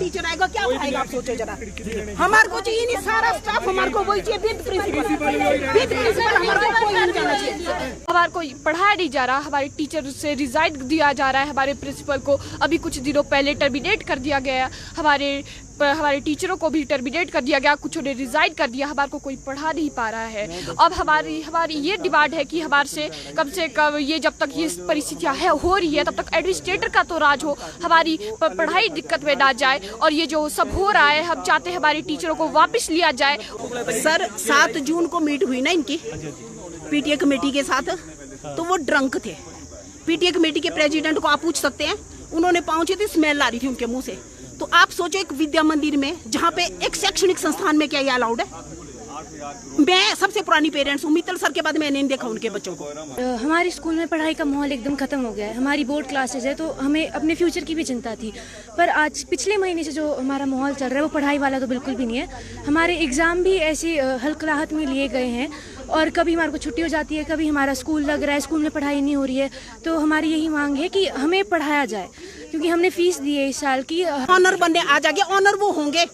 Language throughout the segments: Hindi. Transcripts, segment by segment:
टीचर आएगा क्या पढ़ाएगा आप सोचो जरा। हमारे को चाहिए नहीं सारा स्टाफ, हमारे को वही चाहिए विद प्रिंसिपल, हमारे को कोई नहीं जाना चाहिए। हमारे को पढ़ाया नहीं जा रहा, हमारे टीचर से रिजाइन दिया जा रहा है, हमारे प्रिंसिपल को अभी कुछ दिनों पहले टर्मिनेट कर दिया गया, हमारे टीचरों को भी टर्मिनेट कर दिया गया, कुछ ने रिजाइन कर दिया, हमारे को कोई पढ़ा नहीं पा रहा है। अब हमारी ये डिमांड है कि हमारे से कम ये जब तक ये परिस्थितियाँ हो रही है तब तक एडमिनिस्ट्रेटर का तो राज हो, हमारी पढ़ाई दिक्कत में ना जाए। और ये जो सब हो रहा है हम चाहते हैं हमारे टीचरों को वापस लिया जाए। सर 7 जून को मीट हुई ना इनकी पीटीए कमेटी के साथ, तो वो ड्रंक थे। पीटीए कमेटी के प्रेसिडेंट को आप पूछ सकते हैं, उन्होंने पहुंचे थे, स्मेल आ रही थी उनके मुंह से। तो आप सोचो एक विद्या मंदिर में जहाँ पे एक शैक्षणिक संस्थान में क्या ये अलाउड है? मैं सबसे पुरानी पेरेंट्स हूँ, मित्तल सर के बाद मैंने नहीं देखा उनके बच्चों को। हमारे स्कूल में पढ़ाई का माहौल एकदम खत्म हो गया है। हमारी बोर्ड क्लासेज है तो हमें अपने फ्यूचर की भी चिंता थी, पर आज पिछले महीने से जो हमारा माहौल चल रहा है वो पढ़ाई वाला तो बिल्कुल भी नहीं है। हमारे एग्ज़ाम भी ऐसी हल्कलाहट में लिए गए हैं और कभी हमारे को छुट्टी हो जाती है, कभी हमारा स्कूल लग रहा है, स्कूल में पढ़ाई नहीं हो रही है। तो हमारी यही मांग है कि हमें पढ़ाया जाए, क्योंकि हमने फीस दी है इस साल की। ऑनर बनने आ जाएंगे, ऑनर वो होंगे,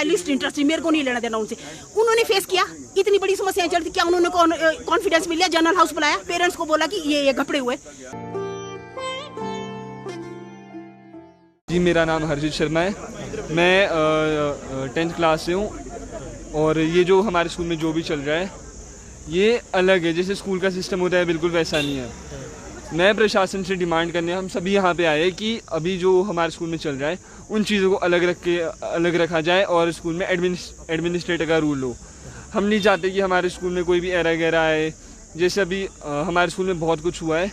लिस्ट इंटरेस्ट मेरे को नहीं लेना देना उनसे। उन्होंने फेस किया, इतनी बड़ी समस्याएं चलती, क्या उन्होंने कॉन्फिडेंस मिल लिया? जनरल हाउस बुलाया, पेरेंट्स को बोला कि ये घपड़े हुए। जी मेरा नाम हर्षित शर्मा है, मैं 10th क्लास से हूँ। और ये जो हमारे स्कूल में जो भी चल रहा है ये अलग है, जैसे स्कूल का सिस्टम होता है बिल्कुल वैसा नहीं है। मैं प्रशासन से डिमांड करने हम सभी यहाँ पे आए कि अभी जो हमारे स्कूल में चल रहा है उन चीज़ों को अलग रखा जाए और स्कूल में एडमिनिस्ट्रेटर का रूल हो। हम नहीं चाहते कि हमारे स्कूल में कोई भी एरर गैरर आए, जैसे अभी हमारे स्कूल में बहुत कुछ हुआ है।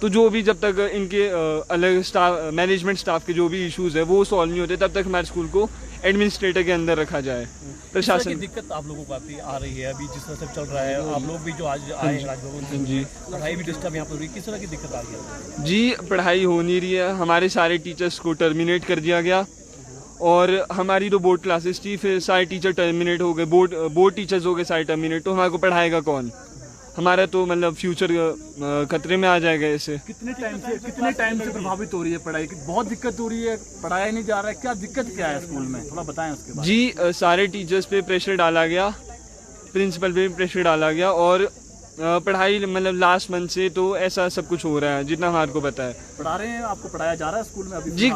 तो जो भी जब तक इनके अलग स्टाफ मैनेजमेंट स्टाफ के जो भी इश्यूज़ है वो सॉल्व नहीं होते तब तक हमारे स्कूल को एडमिनिस्ट्रेटर के अंदर रखा जाए। प्रशासन की दिक्कत आप लोगों को आ रही है अभी जिस तरह से चल रहा है, आप लोग भी जो आज आए राजभवन से, जी पढ़ाई भी डिस्टर्ब यहाँ पर हुई, किस तरह की दिक्कत आ रही है? जी पढ़ाई हो नहीं रही है, हमारे सारे टीचर्स को टर्मिनेट कर दिया गया और हमारी तो बोर्ड क्लासेस थी, फिर सारे टीचर टर्मिनेट हो गए, बोर्ड टीचर्स हो गए सारे टर्मिनेट। तो हमारे को पढ़ाएगा कौन? हमारा तो मतलब फ्यूचर खतरे में आ जाएगा ऐसे। कितने टाइम से प्रभावित हो रही है पढ़ाई? बहुत दिक्कत हो रही है, पढ़ाया नहीं जा रहा है, क्या दिक्कत क्या है स्कूल में, थोड़ा बताएं उसके बारे में। जी सारे टीचर्स पे प्रेशर डाला गया, प्रिंसिपल पे भी प्रेशर डाला गया और पढ़ाई मतलब लास्ट मंथ से तो ऐसा सब कुछ हो रहा है जितना हमारे को पता है। पढ़ा रहे हैं, आपको पढ़ाया जा रहा है स्कूल में अभी? जी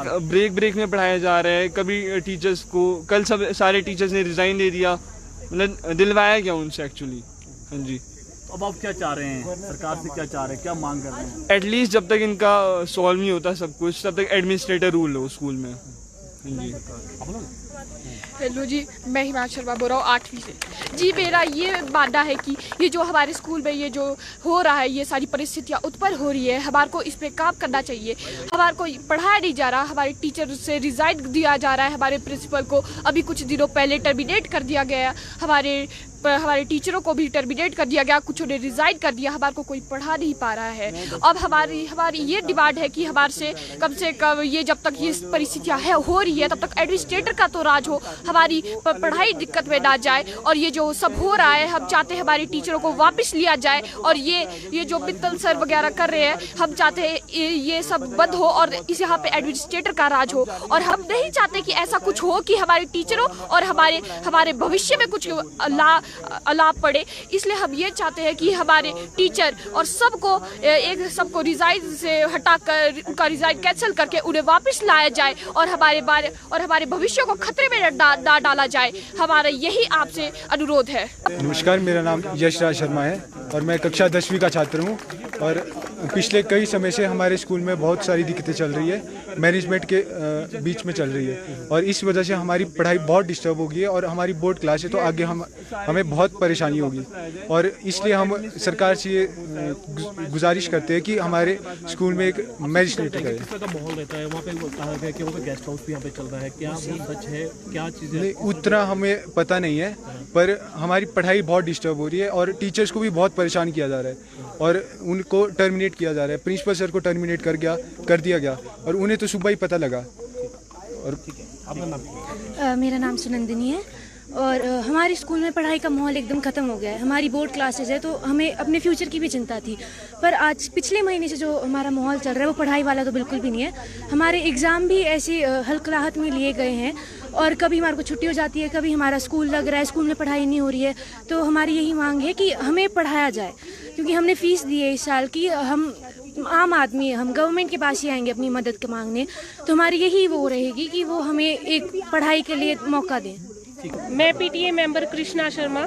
ब्रेक में पढ़ाया जा रहा है। कभी टीचर्स को कल सारे टीचर्स ने रिजाइन दे दिया, मतलब दिलवाया गया उनसे एक्चुअली। हाँ जी। अब आप क्या चाह रहे हैं, सरकार से क्या चाह रहे हैं, क्या मांग कर रहे हैं? एटलीस्ट जब तक इनका सॉल्व नहीं होता सब कुछ तब तक एडमिनिस्ट्रेटर रूल हो स्कूल में। जी हेलो जी, मैं हिमांशु शर्मा बोल रहा हूँ 8वीं से। जी मेरा ये मानना है कि ये जो हमारे स्कूल में ये जो हो रहा है, ये सारी परिस्थितियाँ उत्पन्न हो रही है, हमारे को इस पर काम करना चाहिए। हमारे को पढ़ाया नहीं जा रहा, हमारे टीचर से रिजाइन दिया जा रहा है, हमारे प्रिंसिपल को अभी कुछ दिनों पहले टर्मिनेट कर दिया गया, हमारे टीचरों को भी टर्मिनेट कर दिया गया, कुछ ने रिजाइन कर दिया, हमारे को कोई पढ़ा नहीं पा रहा है। अब हमारी ये डिमांड है कि हमारे से कम ये जब तक ये परिस्थितियाँ हो रही है तब तक एडमिनिस्ट्रेटर का तो राज हो, हमारी पढ़ाई दिक्कत में ना जाए। और ये जो सब हो रहा है हम चाहते हैं हमारे टीचरों को वापस लिया जाए और ये जो मित्तल सर वगैरह कर रहे हैं हम चाहते हैं ये सब बंद हो और इस यहाँ पे एडमिनिस्ट्रेटर का राज हो। और हम नहीं चाहते कि ऐसा कुछ हो कि हमारे टीचरों और हमारे भविष्य में कुछ लाभ पड़े। इसलिए हम ये चाहते हैं कि हमारे टीचर और सबको रिजाइन से हटाकर उनका रिजाइन कैंसिल करके उन्हें वापस लाया जाए और हमारे भविष्य को खतरे में ना डाला जाए। हमारा यही आपसे अनुरोध है। नमस्कार, मेरा नाम यशराज शर्मा है और मैं कक्षा 10वीं का छात्र हूँ। और पिछले कई समय से हमारे स्कूल में बहुत सारी दिक्कतें चल रही है, मैनेजमेंट के बीच में चल रही है और इस वजह से हमारी पढ़ाई बहुत डिस्टर्ब हो गई है और हमारी बोर्ड क्लास है तो आगे हमें बहुत परेशानी होगी। और इसलिए हम सरकार से ये गुजारिश करते हैं कि हमारे स्कूल में एक मैजिस्ट्रेट है। माहौल रहता है वहाँ पे, कहा गया कि वहाँ पे गेस्ट हाउस भी यहाँ पे चल रहा है, क्या वो सच है, क्या चीज़ें? नहीं, उतना हमें पता नहीं है, पर हमारी पढ़ाई बहुत डिस्टर्ब हो रही है और टीचर्स को भी बहुत परेशान किया जा रहा है और उनको टर्मिनेट किया जा रहा है। प्रिंसिपल सर को टर्मिनेट कर दिया गया और उन्हें तो सुबह ही पता लगा। और मेरा नाम सुनंदिनी है और हमारे स्कूल में पढ़ाई का माहौल एकदम ख़त्म हो गया है। हमारी बोर्ड क्लासेज है तो हमें अपने फ्यूचर की भी चिंता थी, पर आज पिछले महीने से जो हमारा माहौल चल रहा है वो पढ़ाई वाला तो बिल्कुल भी नहीं है। हमारे एग्ज़ाम भी ऐसी हल्कलाहट में लिए गए हैं और कभी हमारे को छुट्टी हो जाती है, कभी हमारा स्कूल लग रहा है, स्कूल में पढ़ाई नहीं हो रही है। तो हमारी यही मांग है कि हमें पढ़ाया जाए, क्योंकि हमने फ़ीस दी है इस साल की। हम आम आदमी है, हम गवर्नमेंट के पास ही आएंगे अपनी मदद के मांगने, तो हमारी यही वो रहेगी कि वो हमें एक पढ़ाई के लिए मौका दें। मैं PTA member Krishna Sharma.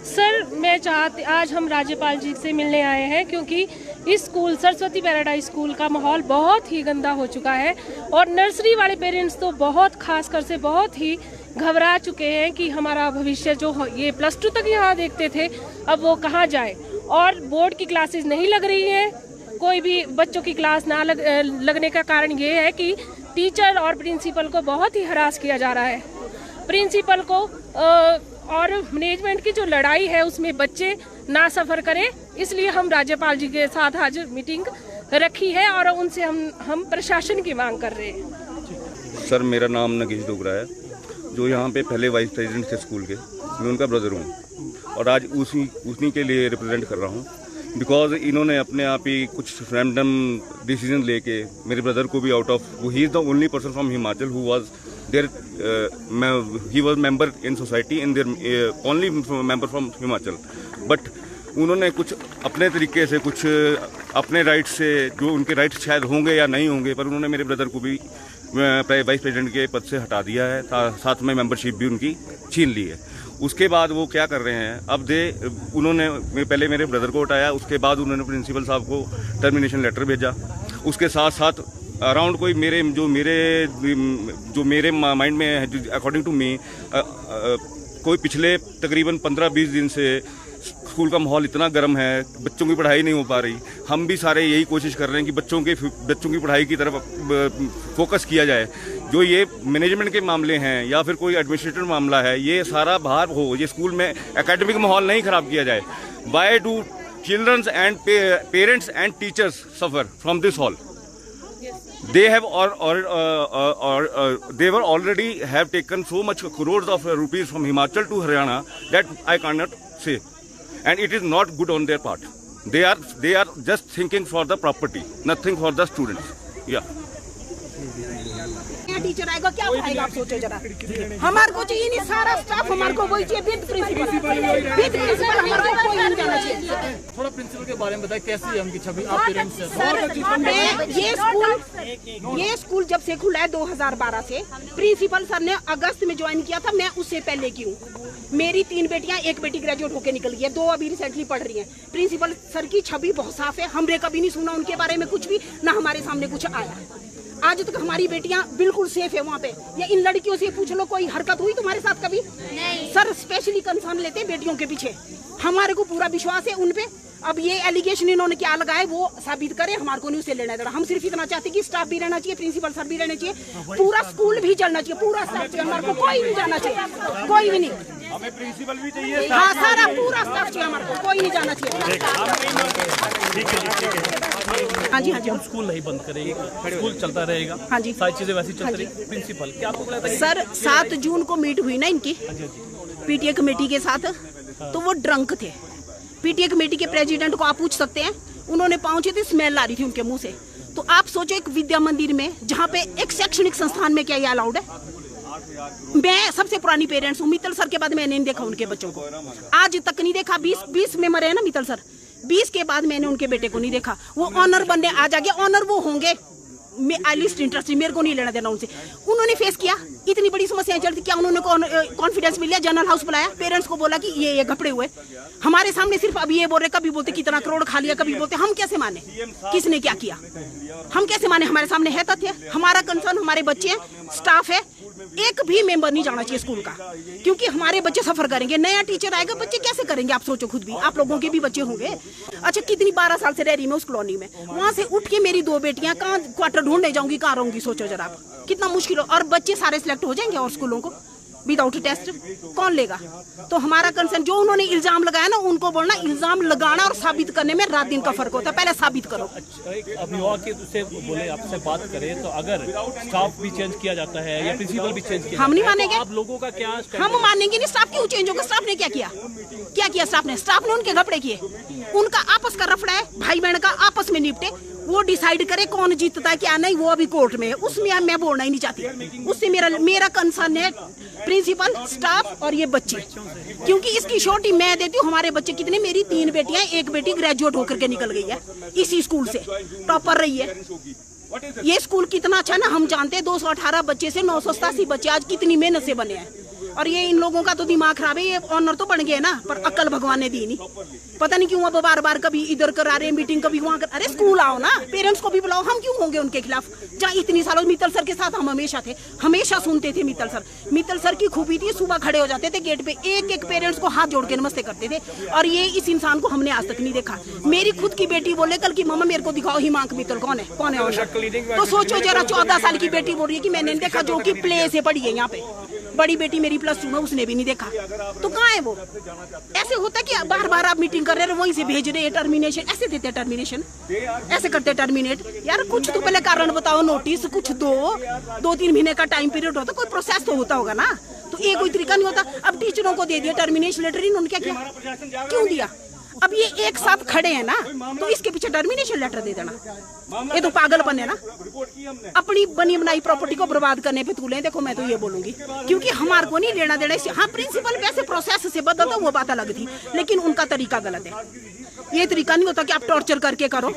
Sir, मैं आज हम राज्यपाल जी से मिलने आए हैं क्योंकि इस स्कूल सरस्वती पैराडाइज स्कूल का माहौल बहुत ही गंदा हो चुका है और नर्सरी वाले पेरेंट्स तो बहुत खासकर से बहुत ही घबरा चुके हैं कि हमारा भविष्य जो ये +2 तक यहाँ देखते थे अब वो कहाँ जाए। और बोर्ड की क्लासेस नहीं लग रही हैं, कोई भी बच्चों की क्लास ना लगने का कारण ये है कि टीचर और प्रिंसिपल को बहुत ही हरास किया जा रहा है। प्रिंसिपल को और मैनेजमेंट की जो लड़ाई है उसमें बच्चे ना सफ़र करें, इसलिए हम राज्यपाल जी के साथ आज मीटिंग रखी है और उनसे हम प्रशासन की मांग कर रहे हैं। सर, मेरा नाम नगेश डोगरा है, जो यहाँ पे पहले वाइस प्रेसिडेंट थे स्कूल के। मैं उनका ब्रदर हूँ और आज उसी के लिए रिप्रेजेंट कर रहा हूँ, बिकॉज इन्होंने अपने आप ही कुछ रैंडम डिसीजन लेके मेरे ब्रदर को भी out of, he is the only person from Himachal who was there, he was member in society in there, only member from Himachal. But उन्होंने कुछ अपने तरीके से, कुछ अपने राइट से, जो उनके राइट्स शायद होंगे या नहीं होंगे, पर उन्होंने मेरे ब्रदर को भी वाइस प्रेसिडेंट के पद से हटा दिया है, साथ में मेंबरशिप भी उनकी छीन ली है। उसके बाद वो क्या कर रहे हैं, अब उन्होंने पहले मेरे ब्रदर को हटाया, उसके बाद उन्होंने प्रिंसिपल साहब को टर्मिनेशन लेटर भेजा। उसके साथ साथ अराउंड कोई मेरे माइंड में है, अकॉर्डिंग टू मी, कोई पिछले तकरीबन 15-20 दिन से स्कूल का माहौल इतना गर्म है, बच्चों की पढ़ाई नहीं हो पा रही। हम भी सारे यही कोशिश कर रहे हैं कि बच्चों की पढ़ाई की तरफ फोकस किया जाए। जो ये मैनेजमेंट के मामले हैं या फिर कोई एडमिनिस्ट्रेटिव मामला है, ये सारा बाहर हो, ये स्कूल में एकेडमिक माहौल नहीं खराब किया जाए। Why do children's and parents and teachers suffer from this hall? They were already have taken so much crores of rupees from Himachal to Haryana that I cannot say, and it is not good on their part. They are just thinking for the property, nothing for the students. Yeah. Teacher आएगा क्या पढ़ाएगा, आप सोचो जरा। हमारे को चाहिए नहीं, सारा स्टाफ हमारे को वही चाहिए, विद प्रिंसिपल हमारे को कोई नहीं जाना चाहिए। थोड़ा प्रिंसिपल के बारे में बताएं, कैसी है उनकी छवि, आप पेरेंट्स हैं। ये स्कूल जब से खुला है 2012 से, प्रिंसिपल सर ने अगस्त में ज्वाइन किया था, मैं उससे पहले की हूँ। मेरी 3 बेटियां, 1 बेटी ग्रेजुएट होकर निकल गई है, 2 अभी रिसेंटली पढ़ रही हैं। प्रिंसिपल सर की छवि बहुत साफ है, हमने कभी नहीं सुना उनके बारे में कुछ भी, ना हमारे सामने कुछ आया। आज तक हमारी बेटियां बिल्कुल सेफ है वहाँ पे। या इन लड़कियों से पूछ लो, कोई हरकत हुई तुम्हारे साथ कभी? नहीं। सर स्पेशली कंसर्न लेते हैं बेटियों के पीछे, हमारे को पूरा विश्वास है उन पे। अब ये एलिगेशन इन्होंने क्या लगाए वो साबित करे, हमारे को नहीं उसे लेना देना। हम सिर्फ इतना चाहते कि स्टाफ भी रहना चाहिए, प्रिंसिपल सर भी रहना चाहिए, पूरा स्कूल भी चलना चाहिए, पूरा स्टाफ चाहिए, हमारे को कोई नहीं जाना चाहिए, कोई भी नहीं। हमें प्रिंसिपल भी चाहिए, हाँ सारा पूरा स्टाफ चाहिए, हमारे को कोई नहीं जाना चाहिए। हाँ जी, हाँ जी, हम स्कूल नहीं बंद करेंगे, स्कूल चलता रहेगा। हाँ जी, सारी चीजें वैसी चलती रहेगी। प्रिंसिपल क्या आपको लगता है? सर 7 जून को मीट हुई ना इनकी पीटीए कमेटी के साथ, तो वो ड्रंक थे। पीटीए कमेटी के प्रेसिडेंट को आप पूछ सकते हैं, उन्होंने पहुंचे थे, स्मेल आ रही थी उनके मुंह से। तो आप सोचो एक विद्या मंदिर में, जहाँ पे एक शैक्षणिक संस्थान में क्या ये अलाउड है? मैं सबसे पुरानी पेरेंट्स हूँ, मित्तल सर के बाद मैंने नहीं देखा उनके बच्चों को, आज तक नहीं देखा। 20 में मरे हैं ना मित्तल सर, 20 के बाद मैंने उनके बेटे को नहीं देखा। वो ऑनर बनने आ जाएंगे, ऑनर वो होंगे, आई लिस्ट इंटरेस्ट, मेरे को नहीं लेना देना उनसे। उन्होंने फेस किया, इतनी बड़ी समस्याएं चलती, क्या उन्होंने कॉन्फिडेंस मिल लिया? जनरल हाउस बुलाया, पेरेंट्स को बोला कि ये घपड़े हुए हमारे सामने, सिर्फ अब ये बोल रहे, कभी बोलते कितना करोड़ खा लिया, कभी बोलते। हम कैसे माने किसने क्या किया? हम कैसे माने? हमारे सामने है तथ्य। हमारा कंसर्न हमारे बच्चे हैं, स्टाफ है, एक भी मेंबर नहीं जाना चाहिए स्कूल का, क्योंकि हमारे बच्चे सफर करेंगे। नया टीचर आएगा, बच्चे कैसे करेंगे? आप सोचो खुद भी, आप लोगों के भी बच्चे होंगे। अच्छा, कितनी 12 साल से रह रही मैं उस कॉलोनी में, वहां से उठ के मेरी 2 बेटियां कहाँ क्वार्टर ढूंढने जाऊंगी, कहाँ रहूंगी? सोचो जरा आप, कितना मुश्किल हो। और बच्चे सारे सिलेक्ट हो जाएंगे और स्कूलों को विदाउट टेस्ट कौन लेगा? तो हमारा कंसर्न, जो उन्होंने इल्जाम लगाया ना, उनको बोलना इल्जाम लगाना और साबित करने में रात दिन का फर्क होता है, पहले साबित करो। एक अभिभावक के उससे बोले आपसे बात करें तो अगर स्टाफ भी चेंज किया जाता है या प्रिंसिपल भी चेंज किया हम नहीं जाता है, मानेंगे। तो आप लोगों का क्या हम मानेंगे नहीं। स्टाफ क्यों चेंज होगा? स्टाफ ने क्या किया? क्या किया स्टाफ ने? स्टाफ ने उनके घपड़े किए। उनका आपस का रफड़ा है, भाई बहन का आपस में निपटे, वो डिसाइड करे कौन जीतता है क्या नहीं, वो अभी कोर्ट में है, उसमें मैं बोलना ही नहीं चाहती। उससे मेरा कंसर्न है प्रिंसिपल, स्टाफ और ये बच्चे, क्योंकि इसकी छोटी मैं देती हूँ। हमारे बच्चे कितने, मेरी 3 बेटियां, एक बेटी ग्रेजुएट होकर के निकल गई है इसी स्कूल से, टॉपर रही है। ये स्कूल कितना अच्छा ना हम जानते हैं। 218 बच्चे से 987 बच्चे आज कितनी मेहनत से बने हैं। और ये इन लोगों का तो दिमाग खराब है। ये ऑनर तो बन गए ना, पर अक्ल भगवान ने दी नहीं। पता नहीं क्यों अब बार बार कभी इधर करा रहे मीटिंग, कभी वहाँ कर। अरे स्कूल आओ ना, पेरेंट्स को भी बुलाओ। हम क्यों होंगे उनके खिलाफ? जहाँ इतनी सालों मित्तल सर के साथ हम हमेशा थे, हमेशा सुनते थे मित्तल सर की खूबी थी। सुबह खड़े हो जाते थे गेट पे, एक एक पेरेंट्स को हाथ जोड़ के नमस्ते करते थे। और ये इस इंसान को हमने आज तक नहीं देखा। मेरी खुद की बेटी बोले कल की, मम्मा मेरे को दिखाओ हिमांक मित्तल कौन है, कौन है। तो सोचो जरा, 14 साल की बेटी बोल रही है कि मैंने देखा, जो कि प्ले से पढ़ी है यहाँ पे। बड़ी बेटी मेरी +2 में, उसने भी नहीं देखा। तो कहाँ है वो? ऐसे होता है कि बार बार आप मीटिंग कर रहे हैं, वहीं से भेज रहे हैं टर्मिनेशन। ऐसे देते टर्मिनेशन, ऐसे करते टर्मिनेट। यार कुछ तो पहले कारण बताओ, नोटिस कुछ दो। 2-3 महीने का टाइम पीरियड होता, कोई प्रोसेस तो होता होगा ना। तो ये कोई तरीका नहीं होता। अब टीचरों को दे दिया टर्मिनेशन लेटर, इन्होंने क्या किया, क्यों दिया? अब ये एक साथ खड़े हैं ना, तो इसके पीछे टर्मिनेशन लेटर दे देना, ये तो पागलपन है ना। अपनी बनी बनाई प्रॉपर्टी को बर्बाद करने पे तूले। देखो मैं तो ये बोलूंगी, क्योंकि हमारे को नहीं लेना देना इससे। हाँ, प्रिंसिपल वैसे प्रोसेस से बदलता वो बात अलग थी, लेकिन उनका तरीका गलत है। ये तरीका नहीं होता कि आप टॉर्चर करके करो।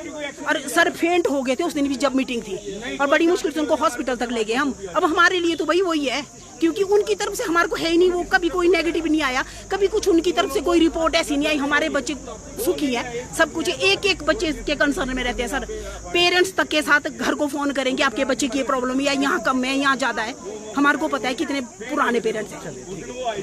और सर फेंट हो गए थे उस दिन भी जब मीटिंग थी, और बड़ी मुश्किल से उनको हॉस्पिटल तक ले गए हम। अब हमारे लिए तो भाई वही है, क्योंकि उनकी तरफ से हमारे को है ही नहीं। वो कभी कोई नेगेटिव नहीं आया, कभी कुछ उनकी तरफ से कोई रिपोर्ट ऐसी नहीं आई। हमारे बच्चे सुखी है, सब कुछ। एक एक बच्चे के कंसर्न में रहते हैं सर। पेरेंट्स तक के साथ घर को फोन करेंगे, आपके बच्चे की ये प्रॉब्लम है, यहाँ कम है, यहाँ ज्यादा है। हमारे को पता है कितने पुराने पेरेंट्स हैं।